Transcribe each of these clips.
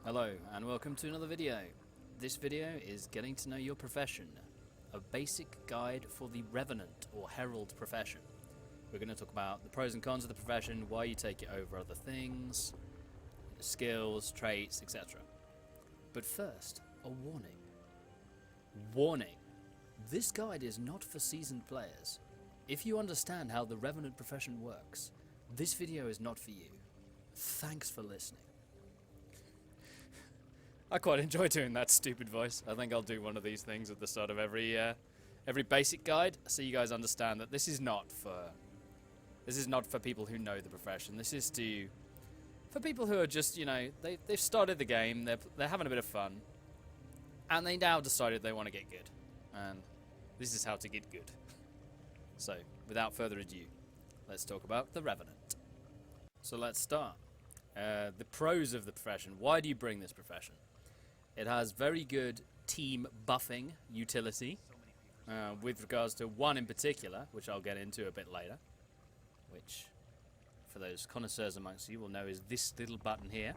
Hello and welcome to another video. This video is getting to know your profession, a basic guide for the Revenant or Herald profession. We're going to talk about the pros and cons of the profession, why you take it over other things, skills, traits, etc. But first, a warning. Warning! This guide is not for seasoned players. If you understand how the Revenant profession works, this video is not for you. Thanks for listening. I quite enjoy doing that stupid voice. I think I'll do one of these things at the start of every basic guide, so you guys understand that this is not for people who know the profession. This is for people who are just, you know, they've started the game, they're having a bit of fun, and they now decided they want to get good, and this is how to get good. So, without further ado, let's talk about the Revenant. So let's start. The pros of the profession. Why do you bring this profession? It has very good team buffing utility, with regards to one in particular, which I'll get into a bit later, which, for those connoisseurs amongst you, will know is this little button here.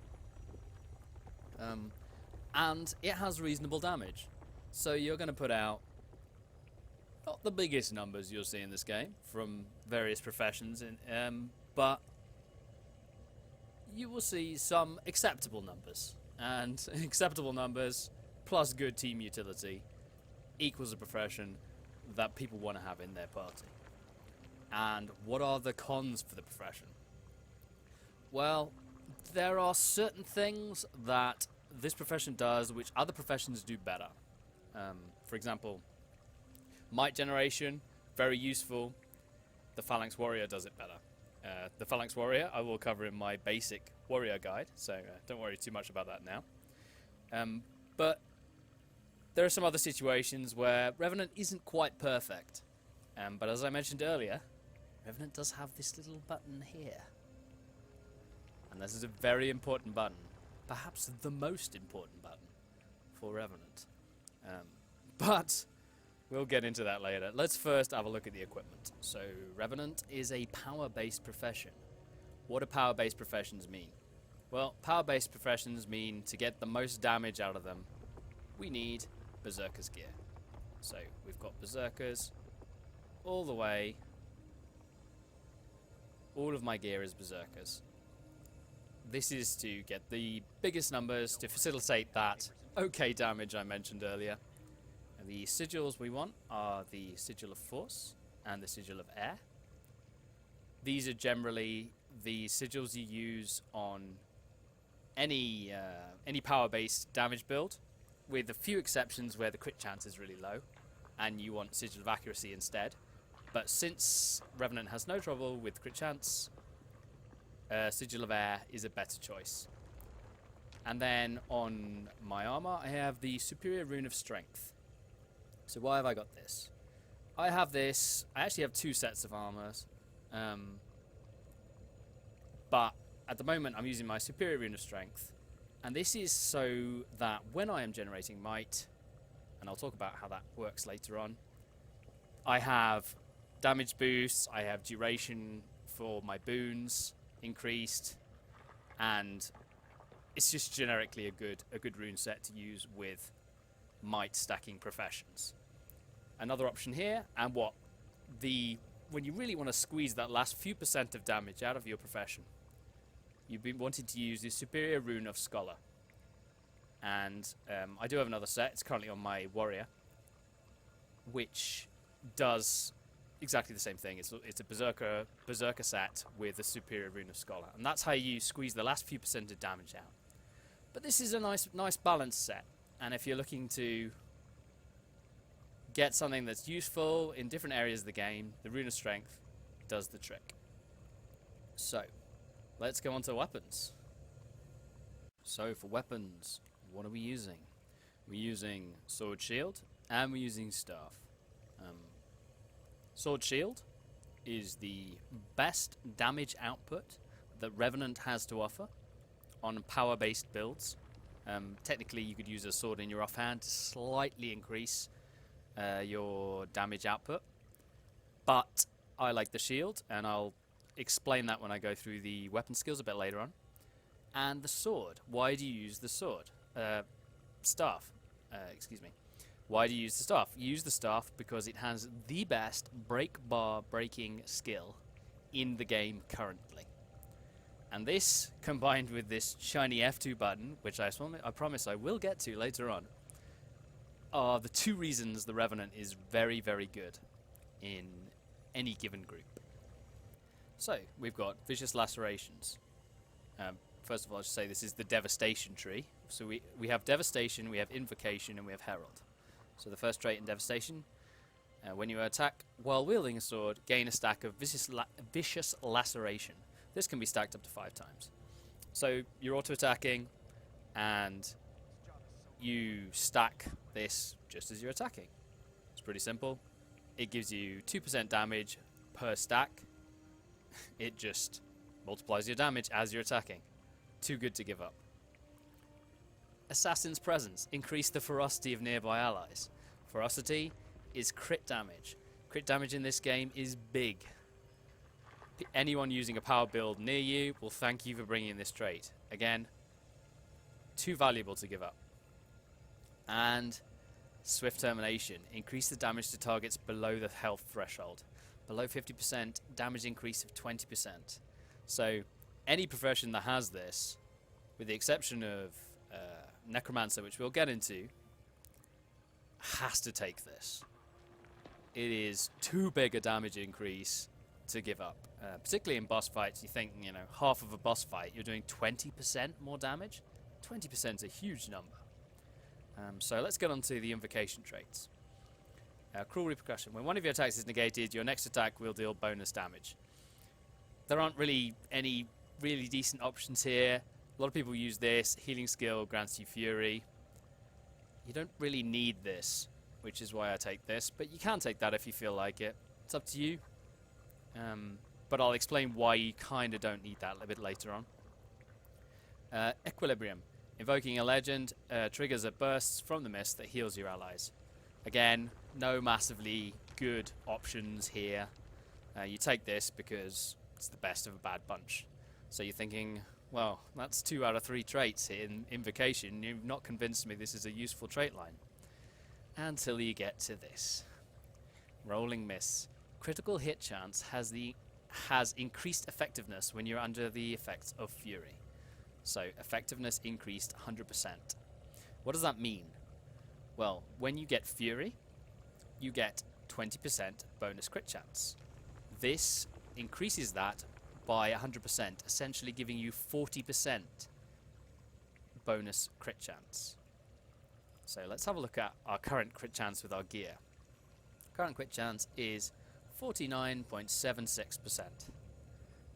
And it has reasonable damage. So you're going to put out not the biggest numbers you'll see in this game from various professions, but you will see some acceptable numbers. And acceptable numbers plus good team utility equals a profession that people want to have in their party. And what are the cons for the profession? Well, there are certain things that this profession does which other professions do better. For example, might generation, very useful. The Phalanx Warrior does it better. The Phalanx Warrior I will cover in my basic warrior guide, so don't worry too much about that now. But there are some other situations where Revenant isn't quite perfect. But as I mentioned earlier, Revenant does have this little button here. And this is a very important button. Perhaps the most important button for Revenant. But we'll get into that later. Let's first have a look at the equipment. So, Revenant is a power-based profession. What do power-based professions mean? Well, power-based professions mean to get the most damage out of them, we need Berserker's gear. So, we've got Berserkers all the way. All of my gear is Berserkers. This is to get the biggest numbers to facilitate that okay damage I mentioned earlier. The sigils we want are the Sigil of Force and the Sigil of Air. These are generally the sigils you use on any power-based damage build, with a few exceptions where the crit chance is really low and you want Sigil of Accuracy instead. But since Revenant has no trouble with crit chance, Sigil of Air is a better choice. And then on my armor I have the Superior Rune of Strength. So why have I got this? I actually have two sets of armors, but at the moment I'm using my Superior Rune of Strength, and this is so that when I am generating might, and I'll talk about how that works later on, I have damage boosts, I have duration for my boons increased, and it's just generically a good rune set to use with might stacking professions. Another option here, and when you really want to squeeze that last few % of damage out of your profession, you've been wanting to use the Superior Rune of Scholar. And I do have another set, it's currently on my warrior, which does exactly the same thing. It's a berserker set with a Superior Rune of Scholar, and that's how you squeeze the last few % of damage out. But this is a nice balanced set, and if you're looking to get something that's useful in different areas of the game, the Rune of Strength does the trick. So, let's go on to weapons. So, for weapons, what are we using? We're using Sword Shield, and we're using Staff. Sword Shield is the best damage output that Revenant has to offer on power-based builds. Technically, you could use a sword in your offhand to slightly increase your damage output, but I like the shield, and I'll explain that when I go through the weapon skills a bit later on. And the sword. Why do you use the sword? Staff. Excuse me. Why do you use the staff? You use the staff because it has the best break bar breaking skill in the game currently. And this, combined with this shiny F2 button, which I promise I will get to later on, are the two reasons the Revenant is very, very good in any given group. So, we've got Vicious Lacerations. First of all, I should say this is the Devastation tree. So we have Devastation, we have Invocation, and we have Herald. So the first trait in Devastation, when you attack while wielding a sword, gain a stack of Vicious Laceration. This can be stacked up to 5 times. So you're auto-attacking, and you stack this just as you're attacking. It's pretty simple. It gives you 2% damage per stack. It just multiplies your damage as you're attacking. Too good to give up. Assassin's Presence. Increase the ferocity of nearby allies. Ferocity is crit damage. Crit damage in this game is big. Anyone using a power build near you will thank you for bringing this trait. Again, too valuable to give up. And Swift Termination. Increase the damage to targets below the health threshold. Below 50%, damage increase of 20%. So, any profession that has this, with the exception of Necromancer, which we'll get into, has to take this. It is too big a damage increase to give up. Particularly in boss fights, you think, you know, half of a boss fight, you're doing 20% more damage? 20% is a huge number. So let's get on to the invocation traits. Cruel Repercussion. When one of your attacks is negated, your next attack will deal bonus damage. There aren't really any really decent options here. A lot of people use this. Healing skill grants you Fury. You don't really need this, which is why I take this, but you can take that if you feel like it. It's up to you. But I'll explain why you kind of don't need that a bit later on. Equilibrium. Invoking a legend triggers a burst from the mist that heals your allies. Again, no massively good options here. You take this because it's the best of a bad bunch. So you're thinking, well, that's 2 out of 3 traits in Invocation. You've not convinced me this is a useful trait line. Until you get to this. Rolling Miss. Critical hit chance has increased effectiveness when you're under the effects of Fury. So effectiveness increased 100%. What does that mean? Well, when you get Fury, you get 20% bonus crit chance. This increases that by 100%, essentially giving you 40% bonus crit chance. So let's have a look at our current crit chance with our gear. Current crit chance is 49.76%.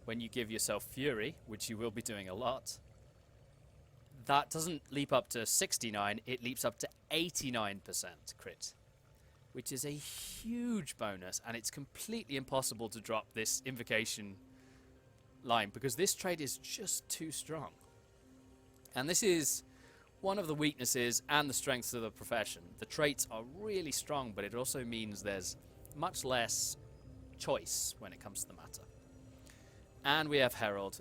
When you give yourself Fury, which you will be doing a lot, that doesn't leap up to 69, it leaps up to 89% crit, which is a huge bonus, and it's completely impossible to drop this Invocation line because this trait is just too strong. And this is one of the weaknesses and the strengths of the profession. The traits are really strong, but it also means there's much less choice when it comes to the matter. And we have Herald.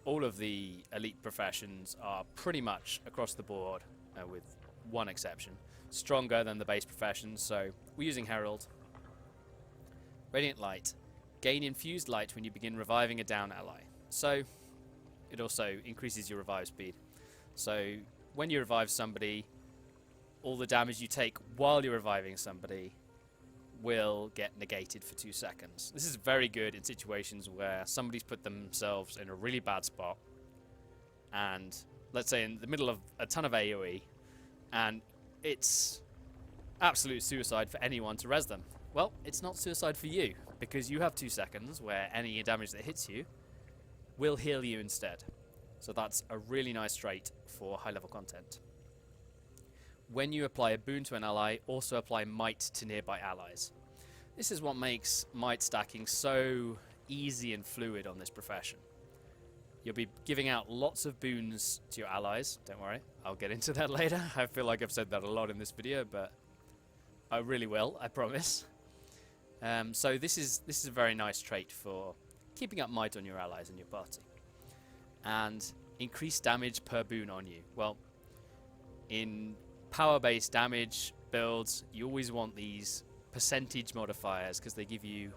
All of the elite professions are pretty much across the board, with one exception, stronger than the base professions, so we're using Herald. Radiant Light. Gain infused light when you begin reviving a down ally. So it also increases your revive speed. So when you revive somebody, all the damage you take while you're reviving somebody will get negated for 2 seconds. This is very good in situations where somebody's put themselves in a really bad spot, and let's say in the middle of a ton of AoE, and it's absolute suicide for anyone to res them. Well, it's not suicide for you, because you have 2 seconds where any damage that hits you will heal you instead. So that's a really nice trait for high level content. When you apply a boon to an ally, also apply might to nearby allies. This is what makes might stacking so easy and fluid on this profession. You'll be giving out lots of boons to your allies. Don't worry, I'll get into that later. I feel like I've said that a lot in this video, but I really will, I promise. So this is a very nice trait for keeping up might on your allies and your party. and increase damage per boon on you. Well, in power-based damage builds, you always want these percentage modifiers because they give you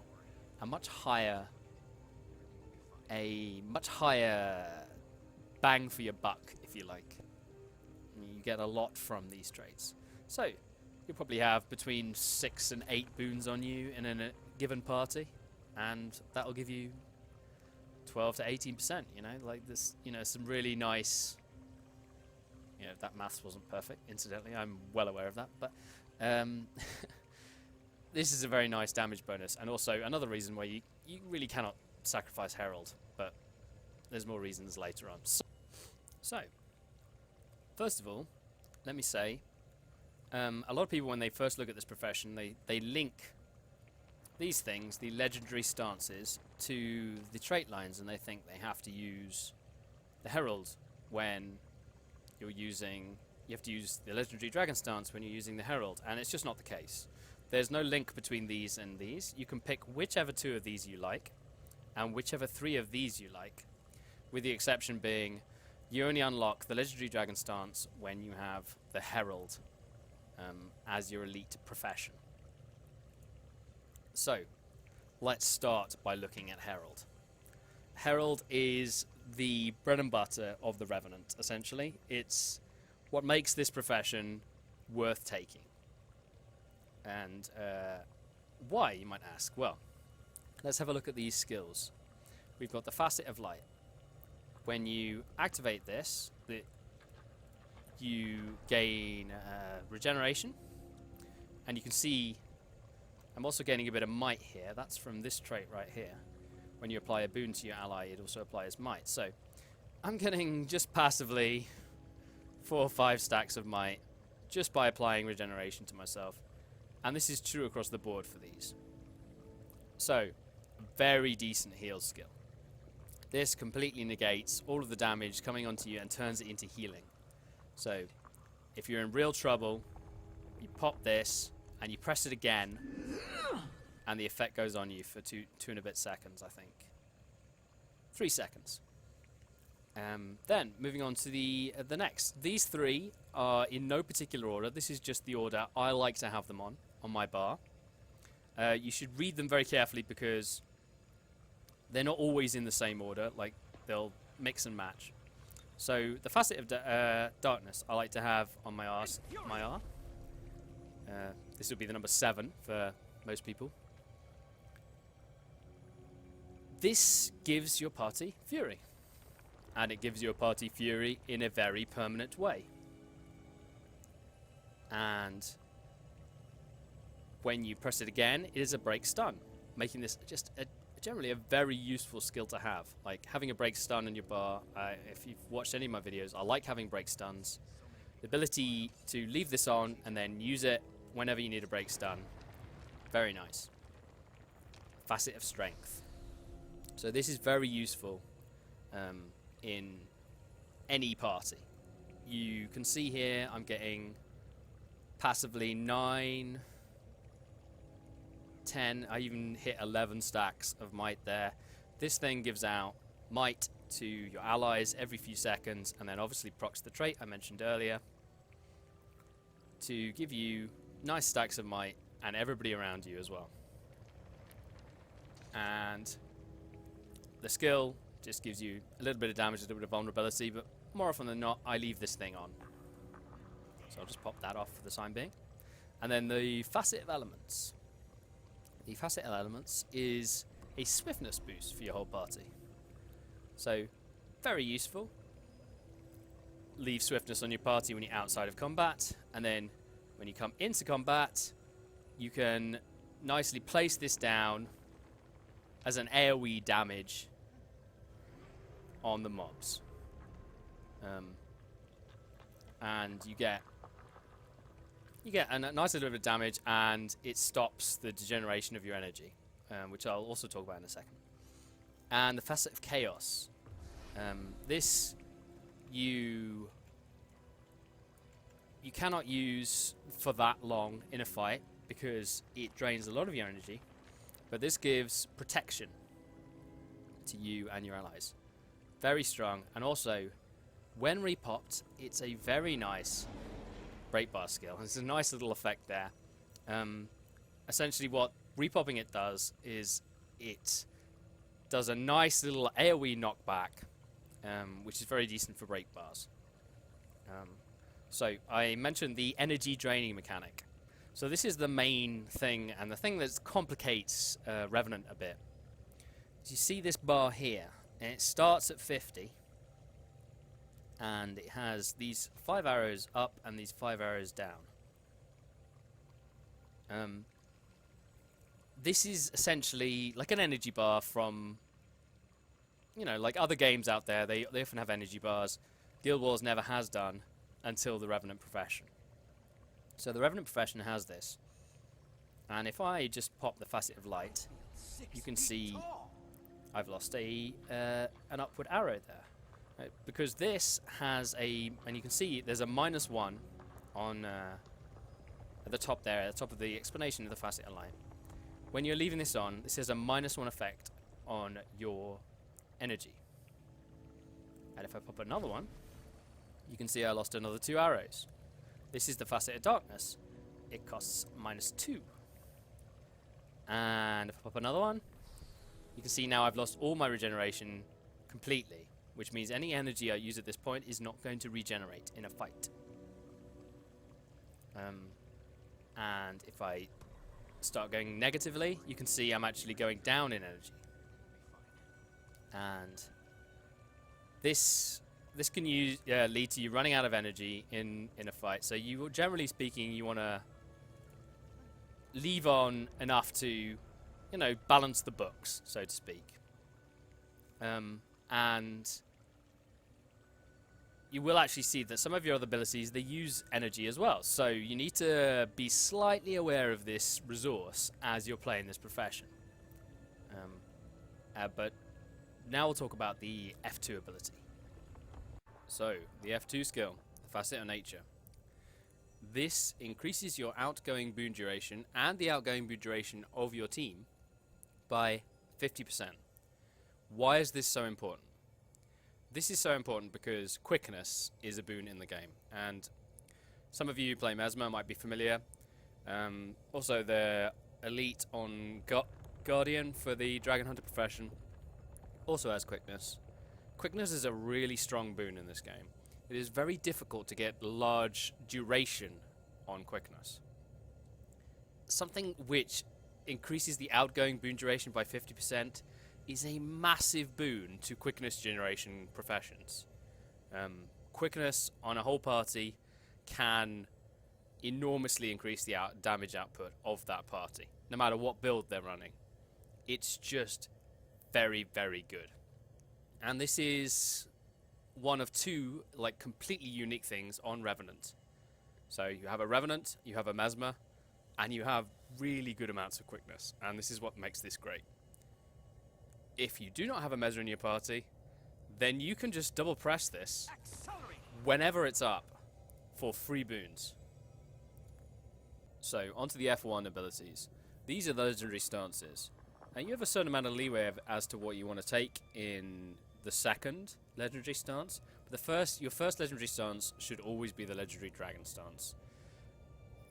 a much higher bang for your buck, if you like. You get a lot from these traits. So you'll probably have between 6 and 8 boons on you in a given party, and that'll give you 12 to 18%, you know, like this, you know, some really nice, you know, that maths wasn't perfect, incidentally, I'm well aware of that, but this is a very nice damage bonus, and also another reason why you really cannot sacrifice Herald, but there's more reasons later on. So first of all, let me say, a lot of people when they first look at this profession, they link these things, the legendary stances, to the trait lines, and they think they have to use the Herald when you're using, you have to use the legendary dragon stance when you're using the Herald, and it's just not the case. There's no link between these and these. You can pick whichever 2 of these you like, and whichever 3 of these you like, with the exception being you only unlock the legendary dragon stance when you have the Herald as your elite profession. So, let's start by looking at Herald. Herald is the bread and butter of the Revenant, essentially. It's what makes this profession worth taking. And why, you might ask? Well, let's have a look at these skills. We've got the Facet of Light. When you activate this, you gain regeneration, and you can see I'm also gaining a bit of might here. That's from this trait right here. When you apply a boon to your ally, it also applies might. So I'm getting just passively 4 or 5 stacks of might just by applying regeneration to myself. And this is true across the board for these. So, very decent heal skill. This completely negates all of the damage coming onto you and turns it into healing. So, if you're in real trouble, you pop this and you press it again, and the effect goes on you for 2 and a bit seconds, I think. 3 seconds. Then, moving on to the next. These 3 are in no particular order. This is just the order I like to have them on my bar. You should read them very carefully because they're not always in the same order. Like, they'll mix and match. So, the Facet of Darkness I like to have on my R. This would be the number 7 for most people. This gives your party Fury. And it gives your party Fury in a very permanent way. And when you press it again, it is a break stun, making this just generally a very useful skill to have. Like having a break stun in your bar, if you've watched any of my videos, I like having break stuns. The ability to leave this on and then use it whenever you need a break stun, very nice. Facet of Strength. So this is very useful in any party. You can see here I'm getting passively 9, 10, I even hit 11 stacks of might there. This thing gives out might to your allies every few seconds, and then obviously procs the trait I mentioned earlier to give you nice stacks of might and everybody around you as well. And the skill just gives you a little bit of damage, a little bit of vulnerability, but more often than not, I leave this thing on. So I'll just pop that off for the time being. And then the Facet of Elements. The Facet of Elements is a swiftness boost for your whole party. So, very useful. Leave swiftness on your party when you're outside of combat, and then when you come into combat, you can nicely place this down as an AoE damage on the mobs. And you get a nice little bit of damage, and it stops the degeneration of your energy, which I'll also talk about in a second. And the Facet of Chaos. This you cannot use for that long in a fight because it drains a lot of your energy, but this gives protection to you and your allies. Very strong. And also, when repopped, it's a very nice break bar skill. There's a nice little effect there. Essentially what repopping it does is it does a nice little AoE knockback, which is very decent for break bars. So I mentioned the energy draining mechanic. So this is the main thing, and the thing that complicates Revenant a bit. You see this bar here, and it starts at 50, and it has these 5 arrows up and these 5 arrows down. This is essentially like an energy bar from, you know, like other games out there. They often have energy bars. Guild Wars never has done until the Revenant Profession. So the Revenant Profession has this. And if I just pop the Facet of Light, you can see I've lost an upward arrow there. Because this has a, and you can see there's a -1 on at the top there, at the top of the explanation of the Facet of Light. When you're leaving this on, this has a -1 effect on your energy. And if I pop another one, you can see I lost another 2 arrows. This is the Facet of Darkness. It costs -2. And if I pop another one, you can see now I've lost all my regeneration completely, which means any energy I use at this point is not going to regenerate in a fight. And if I start going negatively, you can see I'm actually going down in energy. And this can lead to you running out of energy in a fight. So you, generally speaking, you want to leave on enough to, you know, balance the books, so to speak. And you will actually see that some of your other abilities, they use energy as well. So you need to be slightly aware of this resource as you're playing this profession. But now we'll talk about the F2 ability. So, the F2 skill, the Facet of Nature. This increases your outgoing boon duration and the outgoing boon duration of your team by 50%. Why is this so important? This is so important because quickness is a boon in the game, and some of you who play Mesmer might be familiar. Also, the elite on Guardian for the Dragon Hunter profession also has quickness. Quickness is a really strong boon in this game. It is very difficult to get large duration on quickness. Something which increases the outgoing boon duration by 50% is a massive boon to quickness generation professions. Quickness on a whole party can enormously increase the damage output of that party, no matter what build they're running. It's just very, very good. And this is one of 2 like completely unique things on Revenant. So you have a Revenant, you have a Mesmer, and you have really good amounts of quickness, and this is what makes this great. If you do not have a Mesmer in your party, then you can just double press this whenever it's up for free boons. So onto the F1 abilities. These are the legendary stances. And you have a certain amount of leeway as to what you want to take in the second legendary stance. But your first legendary stance should always be the legendary dragon stance.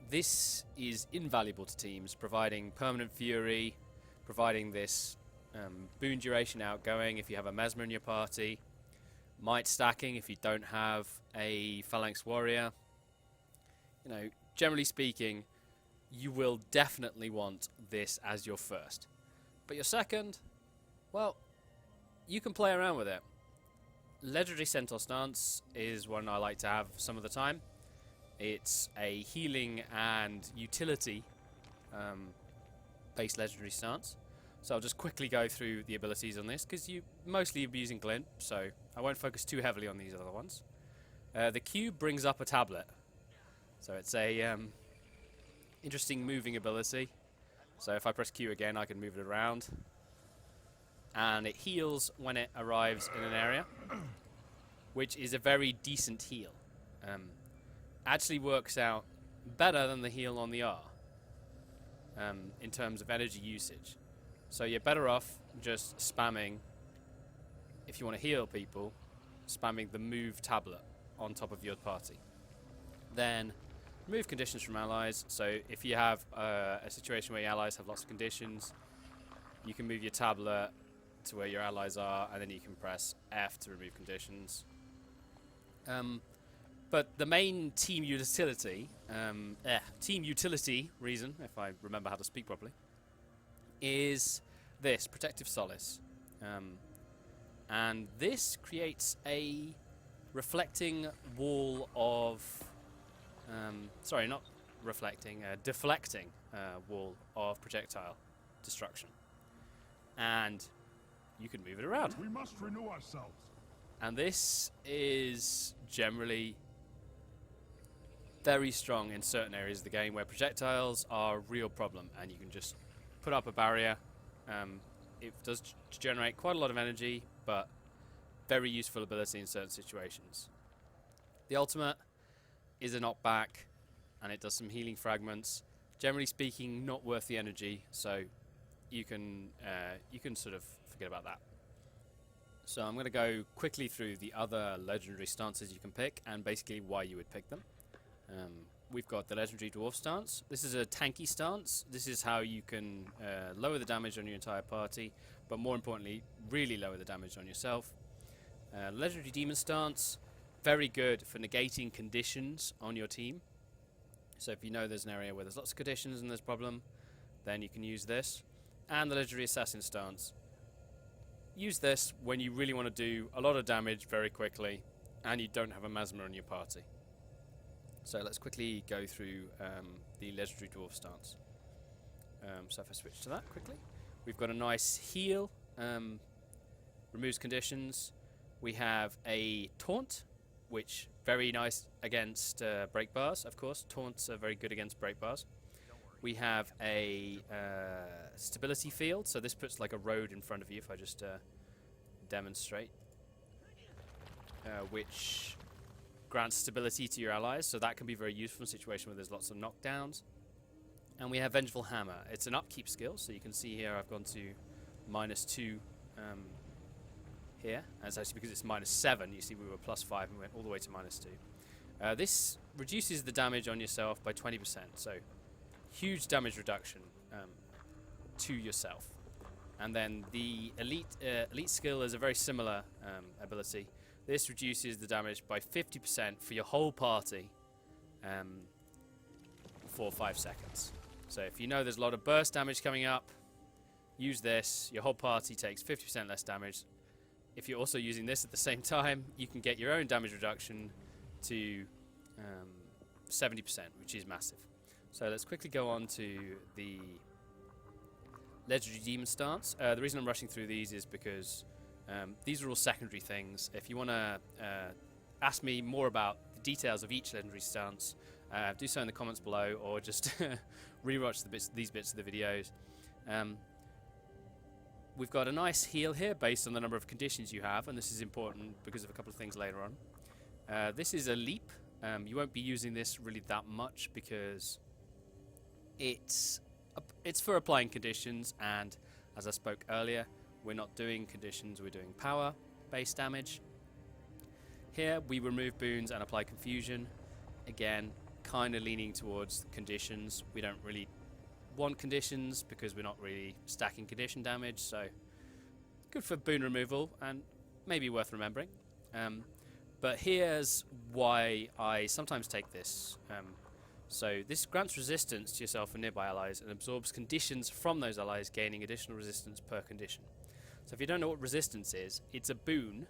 This is invaluable to teams, providing permanent fury, providing this boon duration outgoing if you have a Mesmer in your party, might stacking if you don't have a phalanx warrior. You know, generally speaking, you will definitely want this as your first. But your second, well, you can play around with it. Legendary Centaur stance is one I like to have some of the time. It's a healing and utility based legendary stance. So I'll just quickly go through the abilities on this, because you mostly be using Glint, so I won't focus too heavily on these other ones. The Q brings up a tablet. So it's a interesting moving ability. So if I press Q again, I can move it around. And it heals when it arrives in an area, which is a very decent heal. Actually works out better than the heal on the R in terms of energy usage. So you're better off just spamming if you want to heal people, spamming the move tablet on top of your party. Then remove conditions from allies. So if you have a situation where your allies have lots of conditions, you can move your tablet to where your allies are, and then you can press F to remove conditions. But the main team utility reason, if I remember how to speak properly, is this protective solace, and this creates a reflecting wall of, sorry, not reflecting, deflecting wall of projectile destruction, and you can move it around. We must renew ourselves. And this is generally very strong in certain areas of the game where projectiles are a real problem, and you can just put up a barrier. It does generate quite a lot of energy, but very useful ability in certain situations. The ultimate is a knockback, and it does some healing fragments. Generally speaking, not worth the energy, so you can sort of forget about that. So I'm going to go quickly through the other legendary stances you can pick, and basically why you would pick them. We've got the legendary dwarf stance. This is a tanky stance. This is how you can lower the damage on your entire party, but more importantly, really lower the damage on yourself. Legendary demon stance, very good for negating conditions on your team. So if you know there's an area where there's lots of conditions and there's a problem, then you can use this. And the legendary assassin stance. Use this when you really want to do a lot of damage very quickly and you don't have a Masma in your party. So let's quickly go through the legendary dwarf stance. So if I switch to that quickly, we've got a nice heal, removes conditions. We have a taunt, which very nice against break bars, of course. Taunts are very good against break bars. We have a stability field, so this puts like a road in front of you if I just demonstrate, which grants stability to your allies, so that can be very useful in a situation where there's lots of knockdowns. And we have Vengeful Hammer. It's an upkeep skill, so you can see here I've gone to -2 here, and it's actually because it's -7, you see we were +5 and we went all the way to -2. This reduces the damage on yourself by 20%, so huge damage reduction to yourself. And then the elite skill is a very similar ability. This reduces the damage by 50% for your whole party for 5 seconds. So if you know there's a lot of burst damage coming up, use this. Your whole party takes 50% less damage. If you're also using this at the same time, you can get your own damage reduction to 70%, which is massive. So let's quickly go on to the legendary demon stance. The reason I'm rushing through these is because these are all secondary things. If you want to ask me more about the details of each legendary stance, do so in the comments below, or just rewatch these bits of the videos. We've got a nice heal here based on the number of conditions you have, and this is important because of a couple of things later on. This is a leap. You won't be using this really that much because it's for applying conditions, and as I spoke earlier, we're not doing conditions, we're doing power-based damage. Here we remove boons and apply confusion. Again, kind of leaning towards conditions. We don't really want conditions because we're not really stacking condition damage, so good for boon removal and maybe worth remembering. But here's why I sometimes take this. So this grants resistance to yourself and nearby allies and absorbs conditions from those allies, gaining additional resistance per condition. So if you don't know what resistance is, it's a boon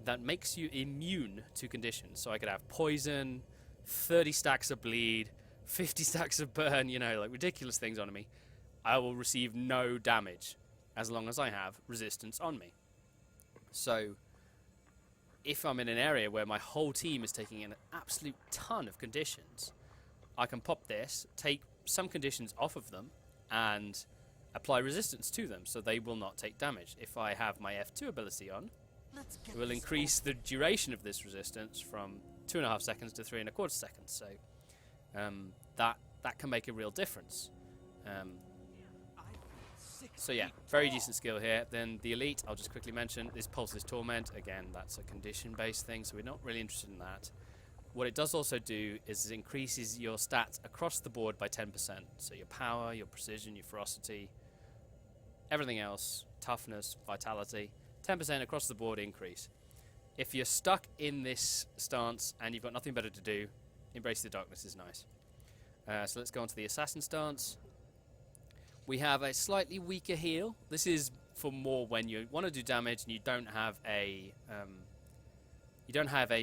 that makes you immune to conditions. So I could have poison, 30 stacks of bleed, 50 stacks of burn, you know, like ridiculous things on me. I will receive no damage as long as I have resistance on me. So if I'm in an area where my whole team is taking an absolute ton of conditions, I can pop this, take some conditions off of them, and apply resistance to them so they will not take damage. If I have my F2 ability on, it will increase the duration of this resistance from 2.5 seconds to 3.25 seconds. So that can make a real difference. So yeah, very decent skill here. Then the elite, I'll just quickly mention, is Pulse's Torment. Again, that's a condition-based thing, so we're not really interested in that. What it does also do is it increases your stats across the board by 10%. So your power, your precision, your ferocity, everything else, toughness, vitality, 10% across the board increase. If you're stuck in this stance and you've got nothing better to do, Embrace the Darkness is nice. So let's go on to the Assassin stance. We have a slightly weaker heal. This is for more when you want to do damage and you don't have a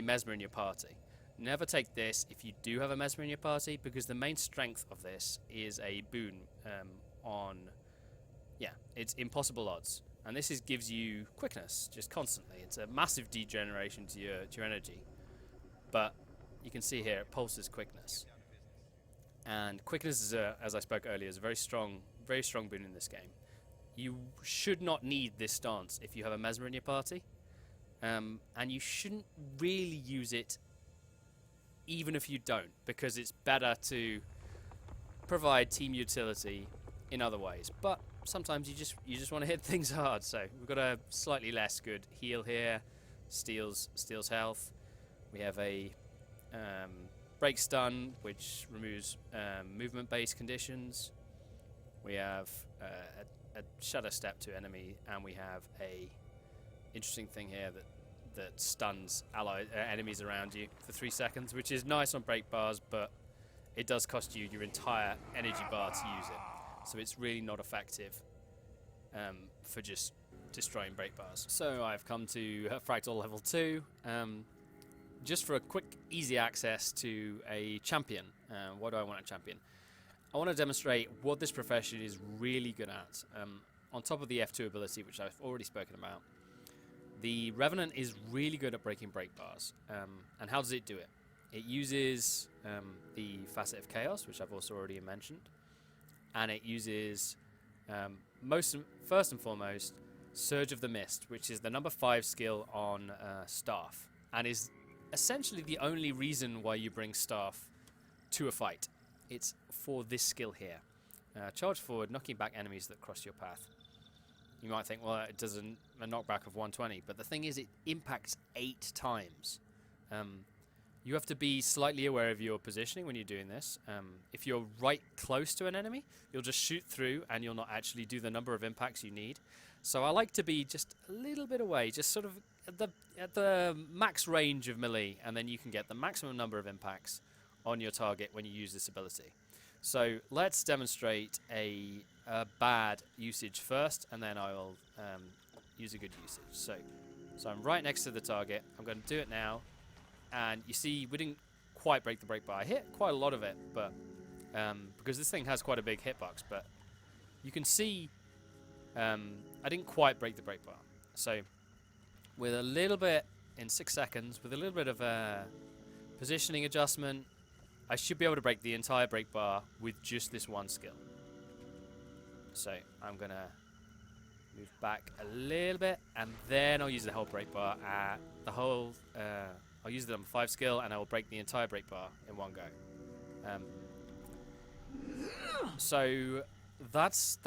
Mesmer in your party. Never take this if you do have a Mesmer in your party, because the main strength of this is a boon it's impossible odds. And this gives you quickness just constantly. It's a massive degeneration to your energy. But you can see here it pulses quickness. And quickness is as I spoke earlier, is a very strong boon in this game. You should not need this stance if you have a Mesmer in your party. And you shouldn't really use it even if you don't, because it's better to provide team utility in other ways. But sometimes you just want to hit things hard. So we've got a slightly less good heal here, steals health. We have a break stun, which removes movement-based conditions. We have a shadow step to enemy, and we have a interesting thing here that stuns enemies around you for 3 seconds, which is nice on break bars, but it does cost you your entire energy bar to use it. So it's really not effective for just destroying break bars. So I've come to Fractal level 2, just for a quick, easy access to a champion. What do I want a champion? I want to demonstrate what this profession is really good at. On top of the F2 ability, which I've already spoken about, the Revenant is really good at breaking break bars. And how does it do it? It uses the Facet of Chaos, which I've also already mentioned, and it uses first and foremost Surge of the Mist, which is the number 5 skill on Staff, and is essentially the only reason why you bring Staff to a fight. It's for this skill here. Charge forward, knocking back enemies that cross your path. You might think, well, it does a knockback of 120, but the thing is, it impacts 8 times. You have to be slightly aware of your positioning when you're doing this. If you're right close to an enemy, you'll just shoot through and you'll not actually do the number of impacts you need. So I like to be just a little bit away, just sort of at the max range of melee, and then you can get the maximum number of impacts on your target when you use this ability. So let's demonstrate a bad usage first, and then I will use a good usage. So I'm right next to the target. I'm going to do it now. And you see, we didn't quite break the break bar. I hit quite a lot of it, but because this thing has quite a big hitbox, but you can see I didn't quite break the break bar. So with a little bit, in 6 seconds, with a little bit of a positioning adjustment, I should be able to break the entire break bar with just this one skill. So I'm going to move back a little bit, and then I'll use the whole break bar. I'll use the number 5 skill, and I will break the entire break bar in one go. So that's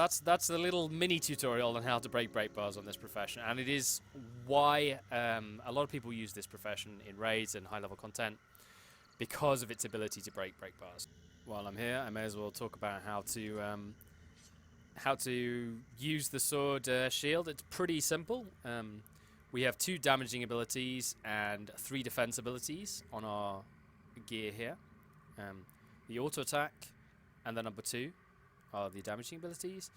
a little mini tutorial on how to break bars on this profession, and it is why a lot of people use this profession in raids and high-level content, because of its ability to break bars. While I'm here, I may as well talk about how to use the sword shield. It's pretty simple. We have 2 damaging abilities and 3 defense abilities on our gear here. The auto attack and the number 2 are the damaging abilities,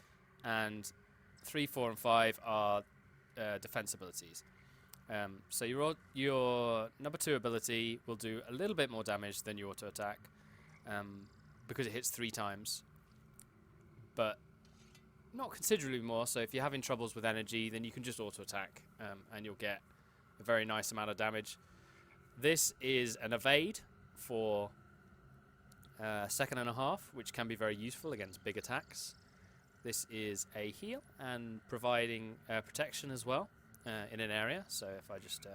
and 3, 4, and 5 are defense abilities. So your number 2 ability will do a little bit more damage than your auto attack, because it hits 3 times, but not considerably more. So if you're having troubles with energy, then you can just auto attack, and you'll get a very nice amount of damage. This is an evade for 1.5 seconds, which can be very useful against big attacks. This is a heal and providing protection as well in an area. So if I just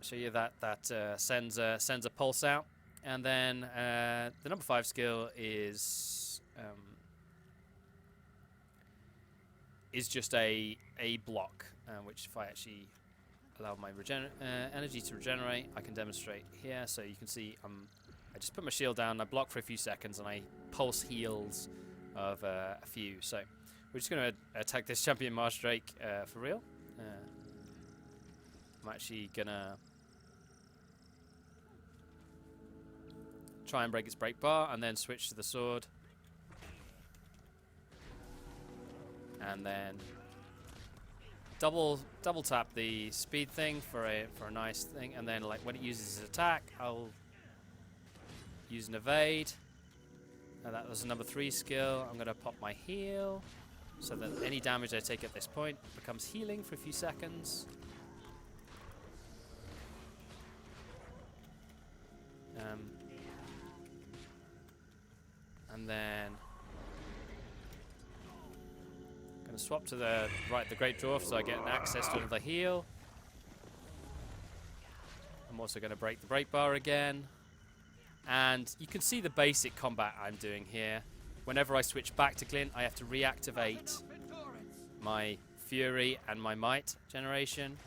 show you that sends a pulse out, and then the number 5 skill is is just a block, which if I actually allow my energy to regenerate, I can demonstrate here. So you can see I just put my shield down, I block for a few seconds, and I pulse heals of a few. So we're just going to attack this champion Marsh Drake for real. I'm actually going to try and break its break bar and then switch to the sword. And then double tap the speed thing for a nice thing, and then like when it uses its attack, I'll use an evade. And that was a number 3 skill. I'm gonna pop my heal so that any damage I take at this point becomes healing for a few seconds. And then going to swap to the Great Dwarf so I get access to another heal. I'm also going to break the break bar again. And you can see the basic combat I'm doing here. Whenever I switch back to Glint, I have to reactivate my Fury and my Might generation.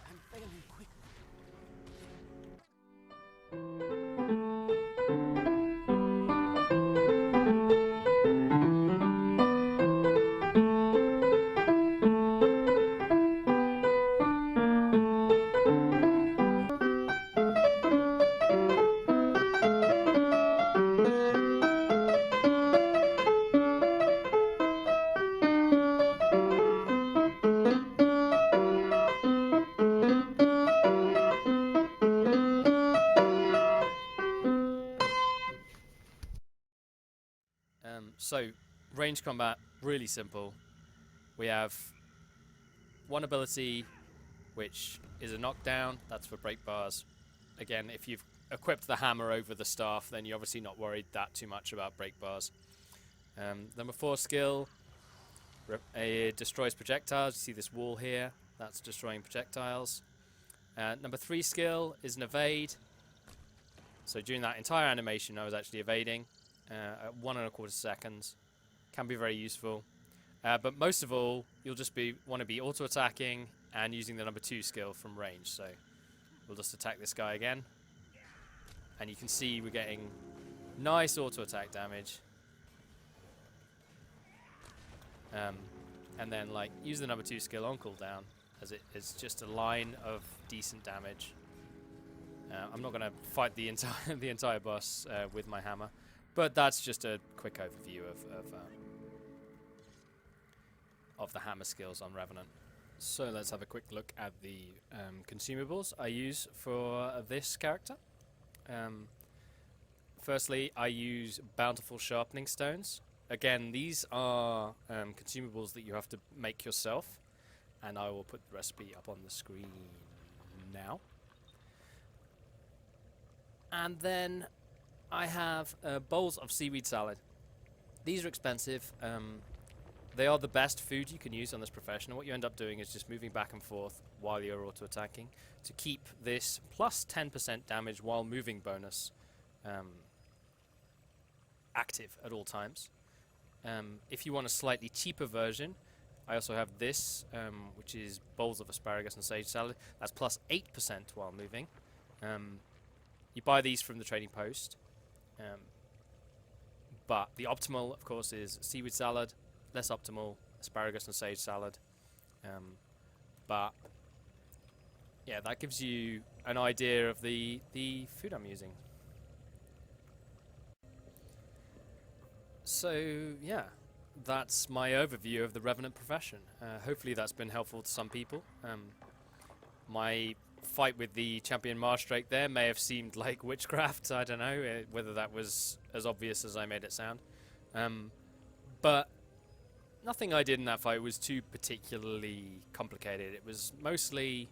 So, range combat, really simple. We have one ability, which is a knockdown. That's for break bars. Again, if you've equipped the hammer over the staff, then you're obviously not worried that too much about break bars. Number 4 skill, it destroys projectiles. You see this wall here, that's destroying projectiles. Number 3 skill is an evade. So during that entire animation, I was actually evading. At 1.25 seconds, can be very useful, but most of all you'll just want to be auto attacking and using the number 2 skill from range. So we'll just attack this guy again, and you can see we're getting nice auto attack damage, and then like use the number 2 skill on cooldown, as it's just a line of decent damage. I'm not going to fight the entire boss with my hammer. But that's just a quick overview of the hammer skills on Revenant. So let's have a quick look at the consumables I use for this character. Firstly, I use bountiful sharpening stones. Again, these are consumables that you have to make yourself, and I will put the recipe up on the screen now. And then I have bowls of seaweed salad. These are expensive. They are the best food you can use on this profession. And what you end up doing is just moving back and forth while you're auto-attacking to keep this plus 10% damage while moving bonus active at all times. If you want a slightly cheaper version, I also have this, which is bowls of asparagus and sage salad. That's plus 8% while moving. You buy these from the trading post. But the optimal, of course, is seaweed salad. Less optimal, asparagus and sage salad. But yeah, that gives you an idea of the food I'm using. So yeah, that's my overview of the Revenant profession. Hopefully that's been helpful to some people. My fight with the champion Marsh Drake there may have seemed like witchcraft. I don't know whether that was as obvious as I made it sound. But nothing I did in that fight was too particularly complicated. It was mostly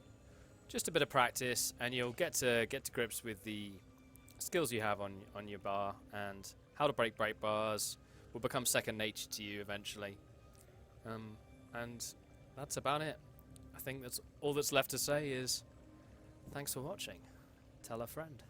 just a bit of practice, and you'll get to grips with the skills you have on your bar, and how to break bars will become second nature to you eventually. And that's about it. I think that's all that's left to say is thanks for watching. Tell a friend.